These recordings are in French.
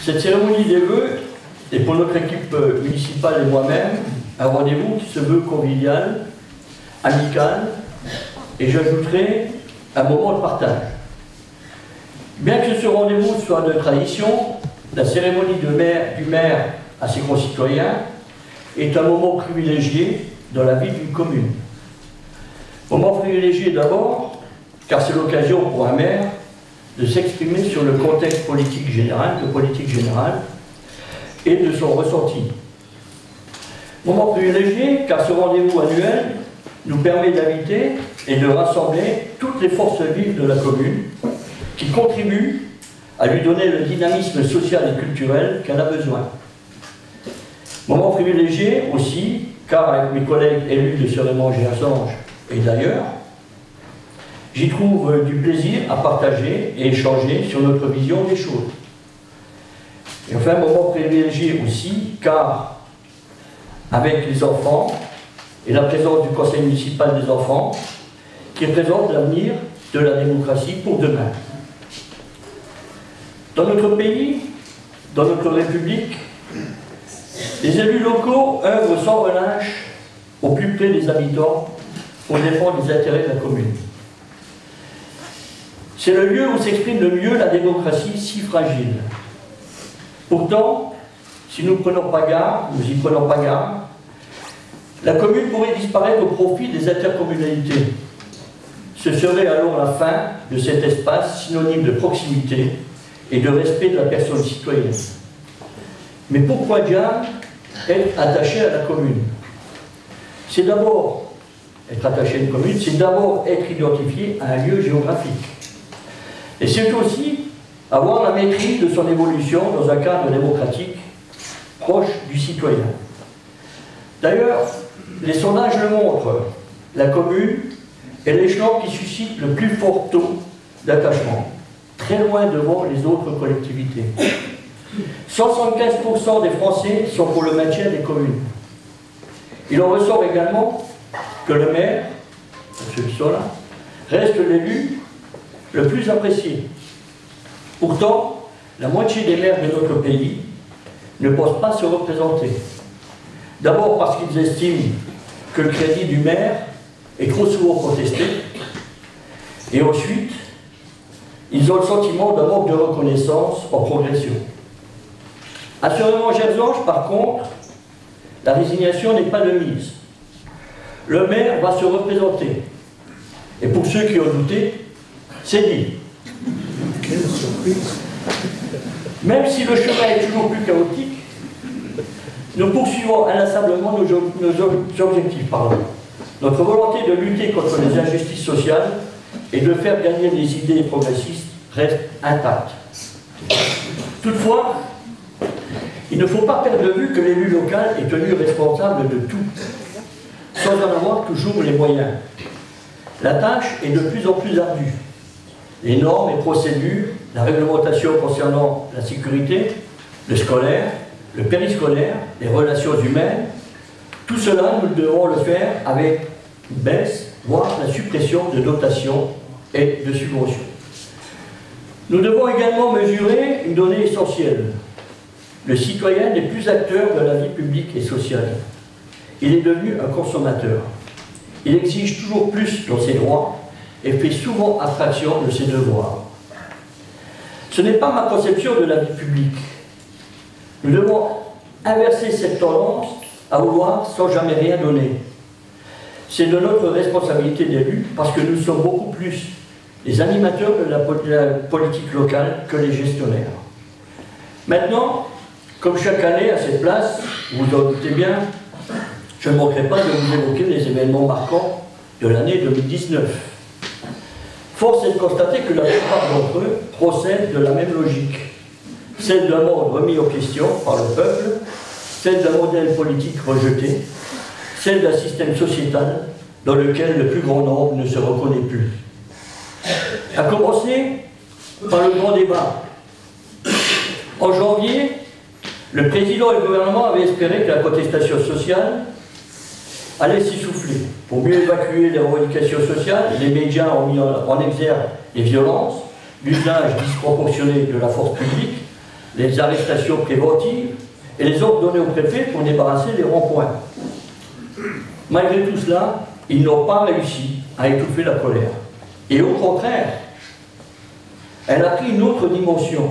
Cette cérémonie des vœux est pour notre équipe municipale et moi-même un rendez-vous qui se veut convivial, amical, et j'ajouterai un moment de partage. Bien que ce rendez-vous soit de tradition, la cérémonie du maire à ses concitoyens est un moment privilégié dans la vie d'une commune. Moment privilégié d'abord, car c'est l'occasion pour un maire de s'exprimer sur le contexte politique général, et de son ressenti. Moment privilégié, car ce rendez-vous annuel nous permet d'inviter et de rassembler toutes les forces vives de la commune qui contribuent à lui donner le dynamisme social et culturel qu'elle a besoin. Moment privilégié aussi, car avec mes collègues élus de Cerémont-Gerzange et d'ailleurs, j'y trouve du plaisir à partager et échanger sur notre vision des choses. Et enfin, moment privilégié aussi, car avec les enfants et la présence du conseil municipal des enfants, qui représente l'avenir de la démocratie pour demain. Dans notre pays, dans notre République, les élus locaux œuvrent sans relâche au plus près des habitants pour défendre les intérêts de la commune. C'est le lieu où s'exprime le mieux la démocratie si fragile. Pourtant, si nous n'y prenons pas garde, la commune pourrait disparaître au profit des intercommunalités. Ce serait alors la fin de cet espace synonyme de proximité et de respect de la personne citoyenne. Mais pourquoi diable être attaché à la commune? C'est d'abord être attaché à une commune, c'est d'abord être identifié à un lieu géographique. Et c'est aussi avoir la maîtrise de son évolution dans un cadre démocratique proche du citoyen. D'ailleurs, les sondages le montrent, la commune est l'échelon qui suscite le plus fort taux d'attachement, très loin devant les autres collectivités. 75% des Français sont pour le maintien des communes. Il en ressort également que le maire, ceux qui sont là, reste l'élu le plus apprécié. Pourtant, la moitié des maires de notre pays ne pensent pas se représenter. D'abord parce qu'ils estiment que le crédit du maire est trop souvent contesté, et ensuite, ils ont le sentiment d'un manque de reconnaissance en progression. À Cerémont-Gerzange, par contre, la résignation n'est pas de mise. Le maire va se représenter. Et pour ceux qui ont douté, c'est dit. Quelle surprise! Même si le chemin est toujours plus chaotique, nous poursuivons inlassablement nos objectifs. Notre volonté de lutter contre les injustices sociales et de faire gagner des idées progressistes reste intacte. Toutefois, il ne faut pas perdre de vue que l'élu local est tenu responsable de tout, sans en avoir toujours les moyens. La tâche est de plus en plus ardue. Les normes et procédures, la réglementation concernant la sécurité, le scolaire, le périscolaire, les relations humaines, tout cela, nous devons le faire avec une baisse, voire la suppression de dotations et de subventions. Nous devons également mesurer une donnée essentielle. Le citoyen n'est plus acteur de la vie publique et sociale. Il est devenu un consommateur. Il exige toujours plus dans ses droits et fait souvent abstraction de ses devoirs. Ce n'est pas ma conception de la vie publique. Nous devons inverser cette tendance à vouloir sans jamais rien donner. C'est de notre responsabilité d'élus parce que nous sommes beaucoup plus les animateurs de la politique locale que les gestionnaires. Maintenant, comme chaque année à cette place, vous vous en doutez bien, je ne manquerai pas de vous évoquer les événements marquants de l'année 2019. Force est de constater que la plupart d'entre eux procèdent de la même logique, celle d'un monde remis en question par le peuple, celle d'un modèle politique rejeté, celle d'un système sociétal dans lequel le plus grand nombre ne se reconnaît plus. À commencer par le grand débat. En janvier, le président et le gouvernement avaient espéré que la contestation sociale allait s'essouffler. Pour mieux évacuer les revendications sociales, les médias ont mis en exergue les violences, l'usage disproportionné de la force publique, les arrestations préventives et les ordres donnés au préfet pour débarrasser les ronds-points. Malgré tout cela, ils n'ont pas réussi à étouffer la colère. Et au contraire, elle a pris une autre dimension.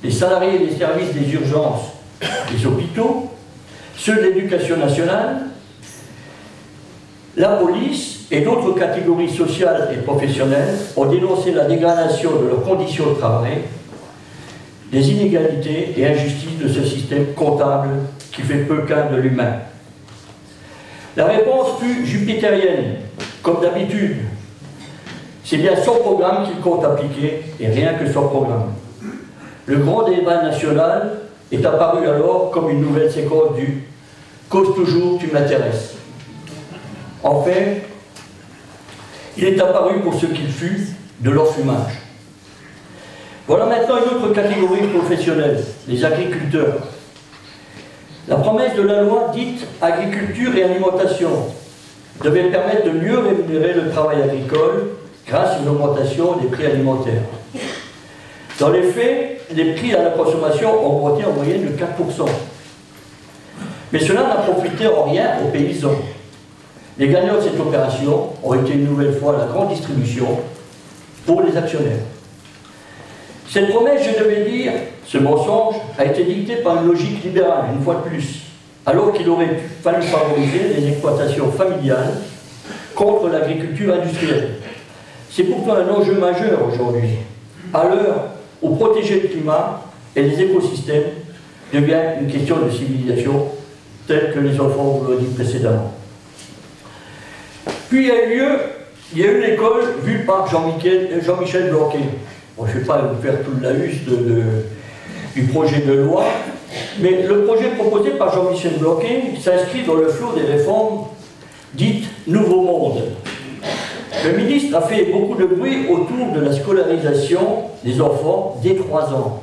Les salariés des services des urgences des hôpitaux, ceux de l'éducation nationale, la police et d'autres catégories sociales et professionnelles ont dénoncé la dégradation de leurs conditions de travail, les inégalités et injustices de ce système comptable qui fait peu cas de l'humain. La réponse fut jupitérienne, comme d'habitude. C'est bien son programme qu'il compte appliquer, et rien que son programme. Le grand débat national est apparu alors comme une nouvelle séquence du « Cause toujours, tu m'intéresses ». En fait, il est apparu pour ce qu'il fut de l'enfumage. Voilà maintenant une autre catégorie professionnelle, les agriculteurs. La promesse de la loi dite « agriculture et alimentation » devait permettre de mieux rémunérer le travail agricole grâce à une augmentation des prix alimentaires. Dans les faits, les prix à la consommation ont augmenté en moyenne de 4%. Mais cela n'a profité en rien aux paysans. Les gagnants de cette opération ont été une nouvelle fois la grande distribution pour les actionnaires. Cette promesse, je devais dire, ce mensonge, a été dicté par une logique libérale, une fois de plus, alors qu'il aurait fallu favoriser les exploitations familiales contre l'agriculture industrielle. C'est pourtant un enjeu majeur aujourd'hui, à l'heure où protéger le climat et les écosystèmes devient une question de civilisation, telle que les enfants vous l'ont dit précédemment. Puis il y a eu l'école vue par Jean-Michel Blanquer. Bon, je ne vais pas vous faire tout le laïus du projet de loi, mais le projet proposé par Jean-Michel Blanquer s'inscrit dans le flot des réformes dites « Nouveau Monde ». Le ministre a fait beaucoup de bruit autour de la scolarisation des enfants dès 3 ans.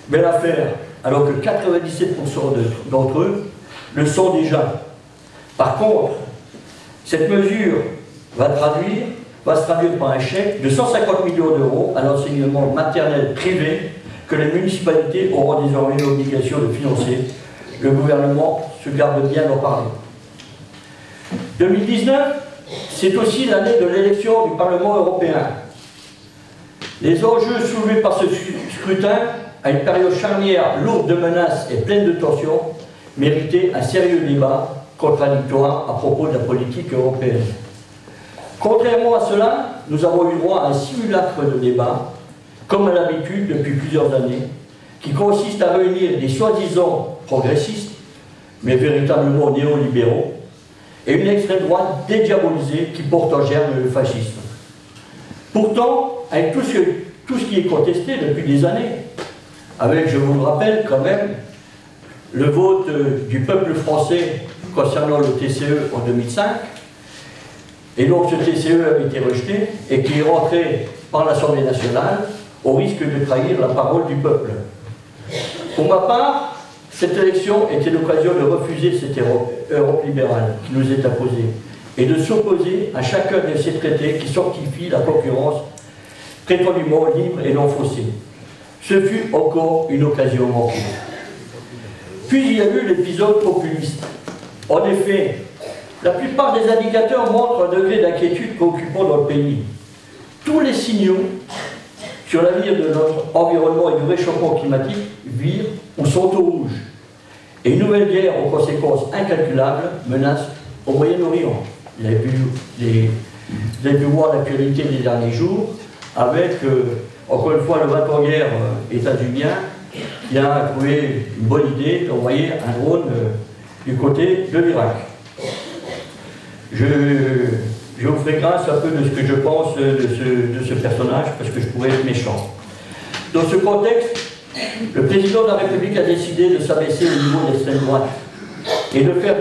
Belle affaire, alors que 97% d'entre eux le sont déjà. Par contre, cette mesure va se traduire par un chèque de 150 millions d'euros à l'enseignement maternel privé que les municipalités auront désormais l'obligation de financer. Le gouvernement se garde bien d'en parler. 2019, c'est aussi l'année de l'élection du Parlement européen. Les enjeux soulevés par ce scrutin, à une période charnière lourde de menaces et pleine de tensions, méritaient un sérieux débat contradictoire à propos de la politique européenne. Contrairement à cela, nous avons eu droit à un simulacre de débat, comme à l'habitude depuis plusieurs années, qui consiste à réunir des soi-disant progressistes, mais véritablement néolibéraux, et une extrême droite dédiabolisée qui porte en germe le fascisme. Pourtant, avec tout ce qui est contesté depuis des années, avec, je vous le rappelle quand même, le vote du peuple français concernant le TCE en 2005, et donc ce TCE a été rejeté et qui est rentré par l'Assemblée nationale au risque de trahir la parole du peuple. Pour ma part, cette élection était l'occasion de refuser cette Europe libérale qui nous est imposée et de s'opposer à chacun de ces traités qui sanctifient la concurrence prétendument libre et non faussée. Ce fut encore une occasion manquée. Puis il y a eu l'épisode populiste. En effet, la plupart des indicateurs montrent un degré d'inquiétude préoccupant dans le pays. Tous les signaux sur l'avenir de notre environnement et du réchauffement climatique virent ou sont au rouge. Et une nouvelle guerre aux conséquences incalculables menace au Moyen-Orient. Vous avez pu voir l'actualité des derniers jours avec, encore une fois, le bâton guerre états-unien qui a trouvé une bonne idée d'envoyer un drone du côté de l'Irak. Je vous ferai grâce un peu de ce que je pense de ce personnage, parce que je pourrais être méchant. Dans ce contexte, le président de la République a décidé de s'abaisser au niveau de l'extrême droite et de faire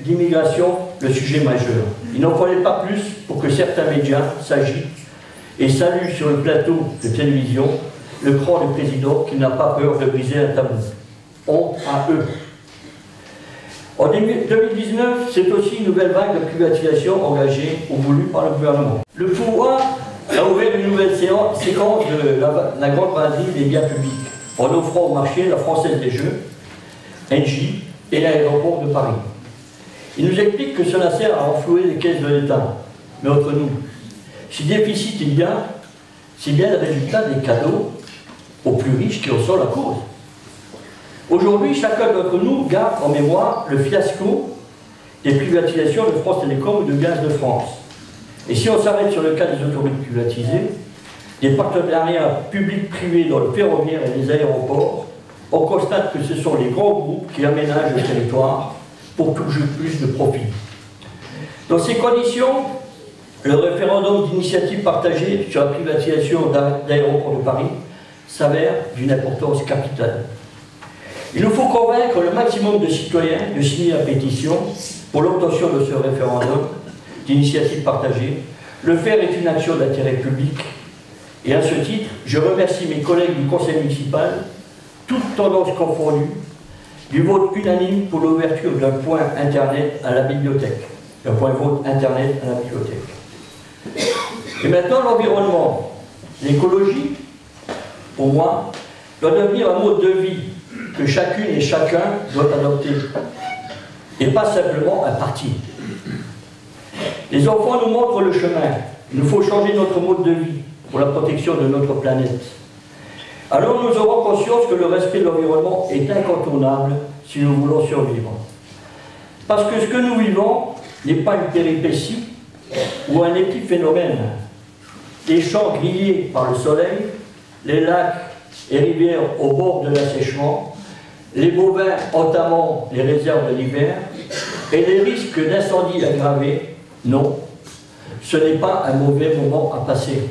d'immigration le sujet majeur. Il n'en fallait pas plus pour que certains médias s'agitent et saluent sur le plateau de télévision le cran du président qui n'a pas peur de briser un tabou. Honte à eux. En 2019, c'est aussi une nouvelle vague de privatisation engagée ou voulue par le gouvernement. Le pouvoir a ouvert une nouvelle séquence de la grande braderie des biens publics. en offrant au marché la Française des Jeux, Engie, et l'aéroport de Paris. Il nous explique que cela sert à renflouer les caisses de l'État. Mais entre nous, si déficit il y a, c'est bien le résultat des cadeaux aux plus riches qui en sont la cause. Aujourd'hui, chacun d'entre nous garde en mémoire le fiasco des privatisations de France Télécom ou de Gaz de France. Et si on s'arrête sur le cas des autoroutes privatisées, des partenariats publics-privés dans le ferroviaire et les aéroports, on constate que ce sont les grands groupes qui aménagent le territoire pour toucher plus de profit. Dans ces conditions, le référendum d'initiative partagée sur la privatisation d'aéroports de Paris s'avère d'une importance capitale. Il nous faut convaincre le maximum de citoyens de signer la pétition pour l'obtention de ce référendum d'initiative partagée. Le faire est une action d'intérêt public. Et à ce titre, je remercie mes collègues du conseil municipal, toutes tendances confondues, du vote unanime pour l'ouverture d'un point internet à la bibliothèque. Un point vote internet à la bibliothèque. Et maintenant, l'environnement. L'écologie, pour moi, doit devenir un mode de vie que chacune et chacun doit adopter. Et pas simplement un parti. Les enfants nous montrent le chemin. Il nous faut changer notre mode de vie pour la protection de notre planète. Alors nous aurons conscience que le respect de l'environnement est incontournable si nous voulons survivre. Parce que ce que nous vivons n'est pas une péripétie ou un épiphénomène. Les champs grillés par le soleil, les lacs et rivières au bord de l'assèchement, les bovins entamant les réserves de l'hiver et les risques d'incendie aggravés, non, ce n'est pas un mauvais moment à passer.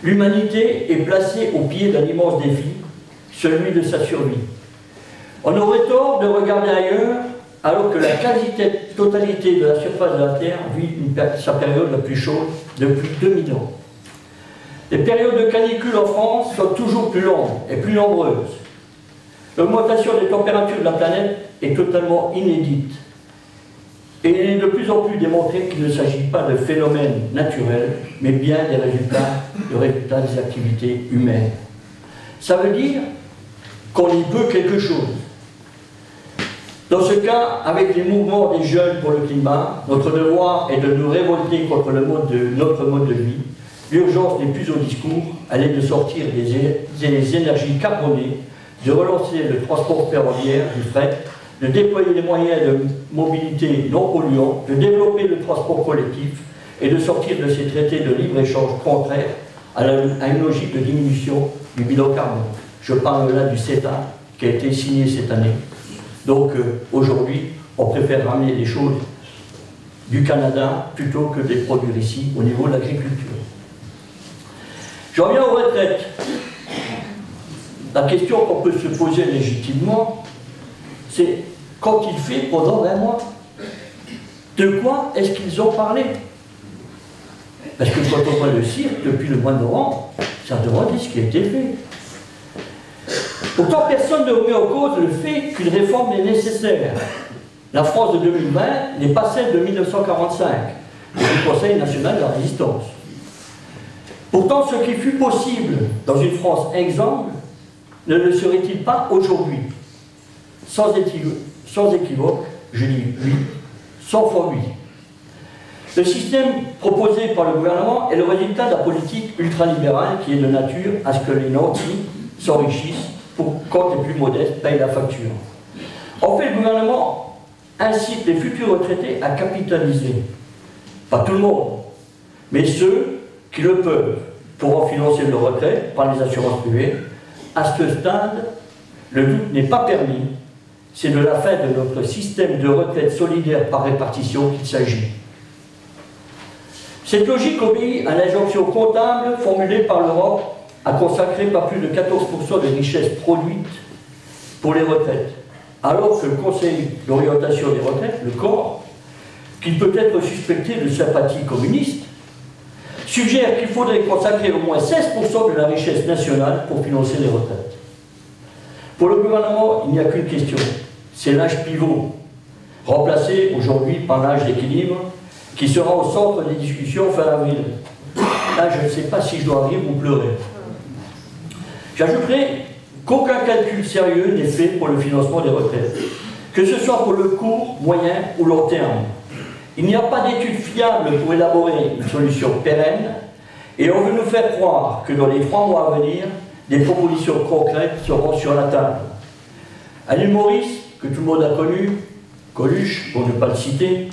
L'humanité est placée au pied d'un immense défi, celui de sa survie. On aurait tort de regarder ailleurs alors que la quasi-totalité de la surface de la Terre vit sa période la plus chaude depuis 2000 ans. Les périodes de canicule en France sont toujours plus longues et plus nombreuses. L'augmentation des températures de la planète est totalement inédite. Et il est de plus en plus démontré qu'il ne s'agit pas de phénomènes naturels, mais bien des résultats des activités humaines. Ça veut dire qu'on y peut quelque chose. Dans ce cas, avec les mouvements des jeunes pour le climat, notre devoir est de nous révolter contre notre mode de vie. L'urgence n'est plus au discours, elle est de sortir des énergies carbonées, de relancer le transport ferroviaire, du fret, de déployer les moyens de mobilité non polluants, de développer le transport collectif et de sortir de ces traités de libre-échange contraires à une logique de diminution du bilan carbone. Je parle là du CETA qui a été signé cette année. Donc aujourd'hui, on préfère ramener les choses du Canada plutôt que de les produire ici au niveau de l'agriculture. J'en viens aux retraites. La question qu'on peut se poser légitimement, c'est quand il fait pendant 20 mois, de quoi est-ce qu'ils ont parlé? Parce que quand on voit le cirque depuis le mois de novembre, ça demande ce qui a été fait. Pourtant, personne ne remet en cause le fait qu'une réforme est nécessaire. La France de 2020 n'est pas celle de 1945, du Conseil national de la résistance. Pourtant, ce qui fut possible dans une France exsangue ne le serait-il pas aujourd'hui? Sans équivoque, je dis oui, 100 fois oui. Le système proposé par le gouvernement est le résultat de la politique ultralibérale qui est de nature à ce que les nantis s'enrichissent pour quand les plus modestes payent la facture. En fait, le gouvernement incite les futurs retraités à capitaliser. Pas tout le monde, mais ceux qui le peuvent pour en financer leur retraite par les assurances privées. À ce stade, le doute n'est pas permis. C'est de la fin de notre système de retraite solidaire par répartition qu'il s'agit. Cette logique obéit à l'injonction comptable formulée par l'Europe à consacrer pas plus de 14% des richesses produites pour les retraites, alors que le Conseil d'orientation des retraites, le COR, qui peut être suspecté de sympathie communiste, suggère qu'il faudrait consacrer au moins 16% de la richesse nationale pour financer les retraites. Pour le gouvernement, il n'y a qu'une question, c'est l'âge pivot, remplacé aujourd'hui par l'âge d'équilibre, qui sera au centre des discussions fin avril. Là, je ne sais pas si je dois rire ou pleurer. J'ajouterai qu'aucun calcul sérieux n'est fait pour le financement des retraites, que ce soit pour le court, moyen ou long terme. Il n'y a pas d'études fiables pour élaborer une solution pérenne, et on veut nous faire croire que dans les 3 mois à venir, des propositions concrètes seront sur la table. Un humoriste que tout le monde a connu, Coluche, pour ne pas le citer,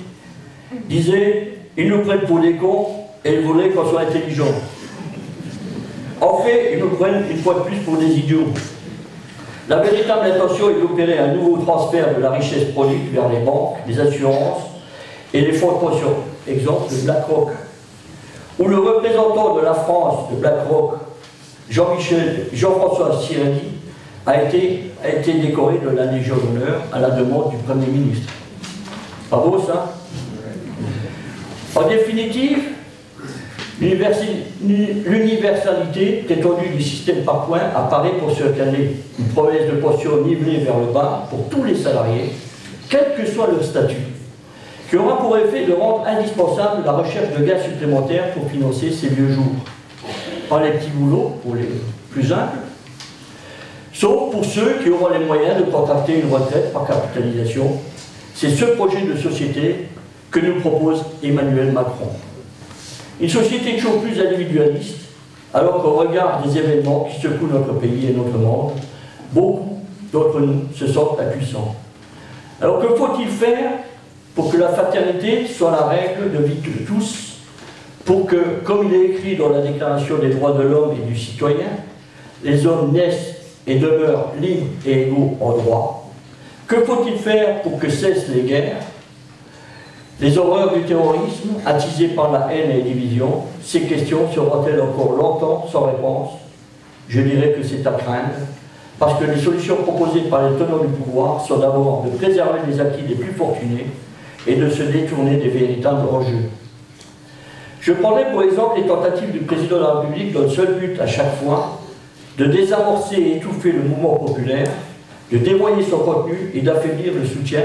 disait « Ils nous prennent pour des cons et ils voudraient qu'on soit intelligents. » En fait, ils nous prennent une fois de plus pour des idiots. La véritable intention est d'opérer un nouveau transfert de la richesse produite vers les banques, les assurances et les fonds de pension. Exemple de BlackRock, où le représentant de la France de BlackRock, Jean-François Sireni, a été décoré de la Légion d'honneur à la demande du Premier ministre. Pas beau ça? En définitive, l'universalité étendue du système par points apparaît pour se caler une promesse de pension nivelée vers le bas pour tous les salariés, quel que soit leur statut, qui aura pour effet de rendre indispensable la recherche de gains supplémentaires pour financer ces vieux jours. Pas les petits boulots pour les plus humbles, sauf pour ceux qui auront les moyens de contracter une retraite par capitalisation. C'est ce projet de société que nous propose Emmanuel Macron. Une société toujours plus individualiste, alors qu'au regard des événements qui secouent notre pays et notre monde, beaucoup d'entre nous se sentent impuissants. Alors que faut-il faire pour que la fraternité soit la règle de vie de tous, pour que, comme il est écrit dans la Déclaration des droits de l'homme et du citoyen, les hommes naissent et demeurent libres et égaux en droit? Que faut-il faire pour que cessent les guerres, les horreurs du terrorisme, attisées par la haine et les divisions? Ces questions seront-elles encore longtemps sans réponse? Je dirais que c'est à craindre, parce que les solutions proposées par les tenants du pouvoir sont d'abord de préserver les acquis des plus fortunés et de se détourner des véritables enjeux. Je prendrai pour exemple les tentatives du président de la République dans le seul but à chaque fois de désamorcer et étouffer le mouvement populaire, de dévoyer son contenu et d'affaiblir le soutien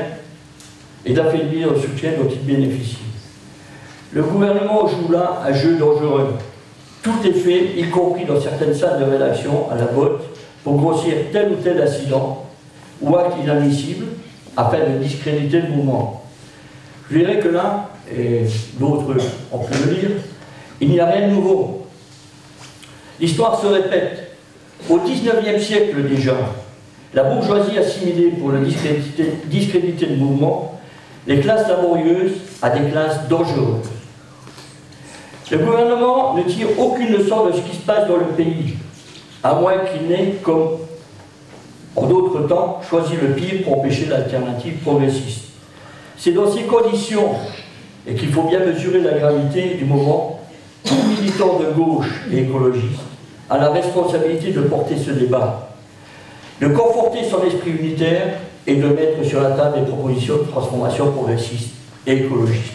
dont il bénéficie. Le gouvernement joue là un jeu dangereux. Tout est fait, y compris dans certaines salles de rédaction, à la botte, pour grossir tel ou tel incident ou acte inadmissible, afin de discréditer le mouvement. Je dirais que là, et d'autres ont pu le dire, il n'y a rien de nouveau. L'histoire se répète. Au XIXe siècle déjà, la bourgeoisie assimilée pour le discréditer le mouvement les classes laborieuses à des classes dangereuses. Le gouvernement ne tire aucune leçon de ce qui se passe dans le pays, à moins qu'il n'ait, comme en d'autres temps, choisi le pire pour empêcher l'alternative progressiste. C'est dans ces conditions, et qu'il faut bien mesurer la gravité du moment, tout militant de gauche et écologiste a la responsabilité de porter ce débat, de conforter son esprit unitaire et de mettre sur la table des propositions de transformation progressiste et écologiste.